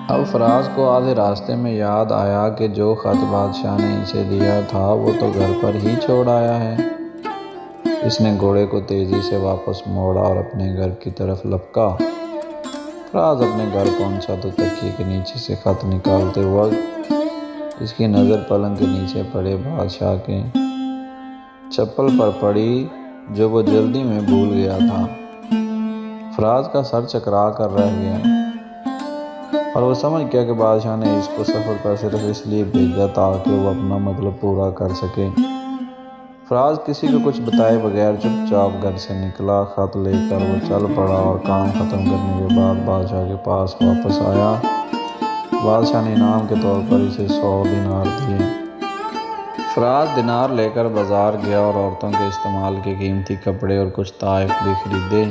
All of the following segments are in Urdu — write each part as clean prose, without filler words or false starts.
اب فراز کو آدھے راستے میں یاد آیا کہ جو خط بادشاہ نے اسے دیا تھا وہ تو گھر پر ہی چھوڑ آیا ہے۔ اس نے گھوڑے کو تیزی سے واپس موڑا اور اپنے گھر کی طرف لپکا۔ فراز اپنے گھر پہنچا تو تکیے کے نیچے سے خط نکالتے وقت اس کی نظر پلنگ کے نیچے پڑے بادشاہ کے چپل پر پڑی جو وہ جلدی میں بھول گیا تھا۔ فراز کا سر چکرا کر رہ گیا اور وہ سمجھ گیا کہ بادشاہ نے اس کو سفر پر صرف اس لیے بھیجا تاکہ وہ اپنا مطلب پورا کر سکے۔ فراز کسی کو کچھ بتائے بغیر چپ چاپ گھر سے نکلا۔ خط لے کر وہ چل پڑا اور کام ختم کرنے کے بعد بادشاہ کے پاس واپس آیا۔ بادشاہ نے انعام کے طور پر اسے 100 دینار دیے۔ فراز دینار لے کر بازار گیا اور عورتوں کے استعمال کے قیمتی کپڑے اور کچھ تحائف بھی خریدے۔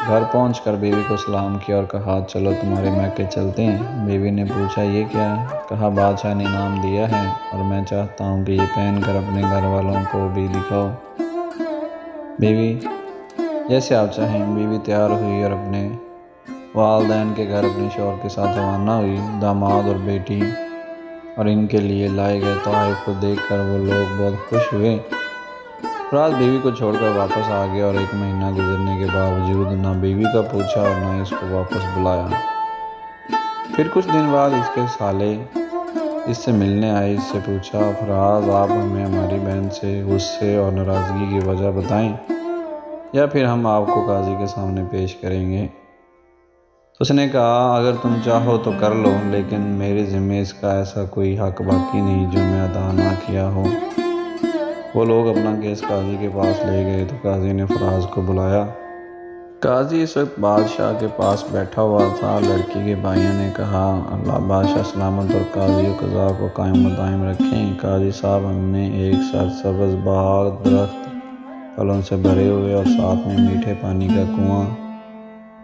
گھر پہنچ کر بیوی کو سلام کیا اور کہا چلو تمہارے میکے چلتے ہیں۔ بیوی نے پوچھا یہ کیا ہے؟ کہا بادشاہ نے انعام دیا ہے اور میں چاہتا ہوں کہ یہ پہن کر اپنے گھر والوں کو بھی دکھاؤ۔ بیوی جیسے آپ چاہیں۔ بیوی تیار ہوئی اور اپنے والدین کے گھر اپنے شوہر کے ساتھ روانہ ہوئی۔ داماد اور بیٹی اور ان کے لیے لائے گئے تحائف کو دیکھ کر وہ لوگ بہت خوش ہوئے۔ فراز بیوی کو چھوڑ کر واپس آ گیا اور 1 مہینہ گزرنے کے باوجود نہ بیوی کا پوچھا اور نہ اس کو واپس بلایا۔ پھر کچھ دن بعد اس کے سالے اس سے ملنے آئے۔ اس سے پوچھا فراز آپ ہمیں ہماری بہن سے غصے اور ناراضگی کی وجہ بتائیں یا پھر ہم آپ کو قاضی کے سامنے پیش کریں گے۔ تو اس نے کہا اگر تم چاہو تو کر لو لیکن میرے ذمے اس کا ایسا کوئی حق باقی نہیں جو میں ادا نہ کیا ہو۔ وہ لوگ اپنا کیس قاضی کے پاس لے گئے تو قاضی نے فراز کو بلایا۔ قاضی اس وقت بادشاہ کے پاس بیٹھا ہوا تھا۔ لڑکی کے بھائیوں نے کہا اللہ بادشاہ سلامت اور قاضی و قضاء کو قائم و دائم رکھیں۔ قاضی صاحب ہم نے ایک سرسبز باغ، درخت پھلوں سے بھرے ہوئے اور ساتھ میں میٹھے پانی کا کنواں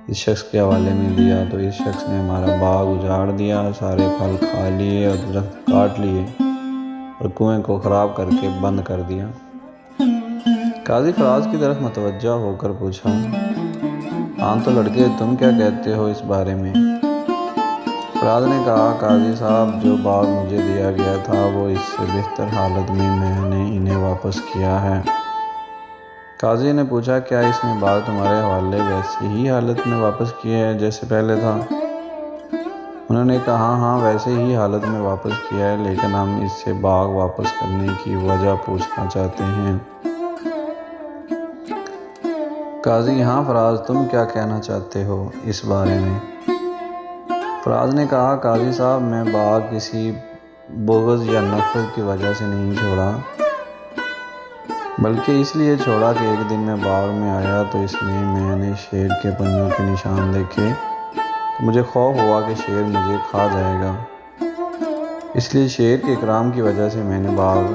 اس شخص کے حوالے میں دیا تو اس شخص نے ہمارا باغ اجاڑ دیا، سارے پھل کھا لیے اور درخت کاٹ لیے اور کنویں کو خراب کر کے بند کر دیا۔ قاضی فراز کی طرف متوجہ ہو کر پوچھا ہاں تو لڑکے تم کیا کہتے ہو اس بارے میں؟ فراز نے کہا قاضی صاحب جو باغ مجھے دیا گیا تھا وہ اس سے بہتر حالت میں نے انہیں واپس کیا ہے۔ قاضی نے پوچھا کیا اس نے باغ تمہارے حوالے ویسی ہی حالت میں واپس کیا ہے جیسے پہلے تھا؟ انہوں نے کہا ہاں ویسے ہی حالت میں واپس کیا ہے لیکن ہم اس سے باغ واپس کرنے کی وجہ پوچھنا چاہتے ہیں۔ قاضی ہاں فراز تم کیا کہنا چاہتے ہو اس بارے میں؟ فراز نے کہا قاضی صاحب میں باغ کسی بغض یا نفرت کی وجہ سے نہیں چھوڑا بلکہ اس لیے چھوڑا کہ ایک دن میں باغ میں آیا تو اس میں نے شیر کے پنجوں کے نشان دیکھے تو مجھے خوف ہوا کہ شیر مجھے کھا جائے گا، اس لیے شیر کے اکرام کی وجہ سے میں نے باغ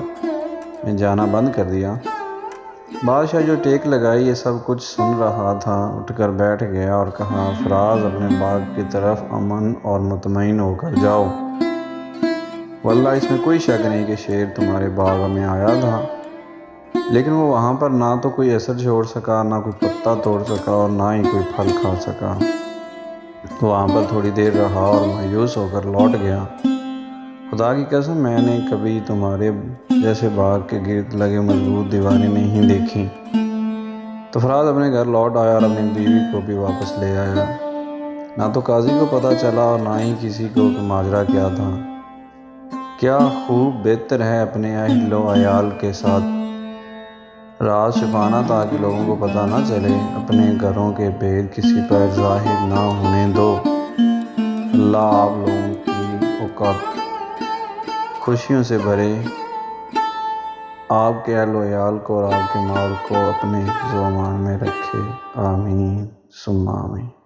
میں جانا بند کر دیا۔ بادشاہ جو ٹیک لگائی یہ سب کچھ سن رہا تھا، اٹھ کر بیٹھ گیا اور کہا فراز اپنے باغ کی طرف امن اور مطمئن ہو کر جاؤ، واللہ اس میں کوئی شک نہیں کہ شیر تمہارے باغ میں آیا تھا لیکن وہ وہاں پر نہ تو کوئی اثر چھوڑ سکا، نہ کوئی پتا توڑ سکا اور نہ ہی کوئی پھل کھا سکا۔ وہاں پر تھوڑی دیر رہا اور مایوس ہو کر لوٹ گیا۔ خدا کی قسم میں نے کبھی تمہارے جیسے باغ کے گرد لگے مضبوط دیواریں نہیں دیکھی۔ تو فراز اپنے گھر لوٹ آیا اور اپنی بیوی کو بھی واپس لے آیا۔ نہ تو قاضی کو پتہ چلا اور نہ ہی کسی کو کہ ماجرا کیا تھا۔ کیا خوب بہتر ہے اپنے اہل و عیال کے ساتھ راز چھپانا تاکہ لوگوں کو پتہ نہ چلے، اپنے گھروں کے بھید کسی پر ظاہر نہ ہونے دو۔ اللہ آپ لوگوں کی اوقات خوشیوں سے بھرے، آپ کے اہل و عیال کو اور آپ کے مال کو اپنے حفظ و امان میں رکھے، آمین ثم آمین۔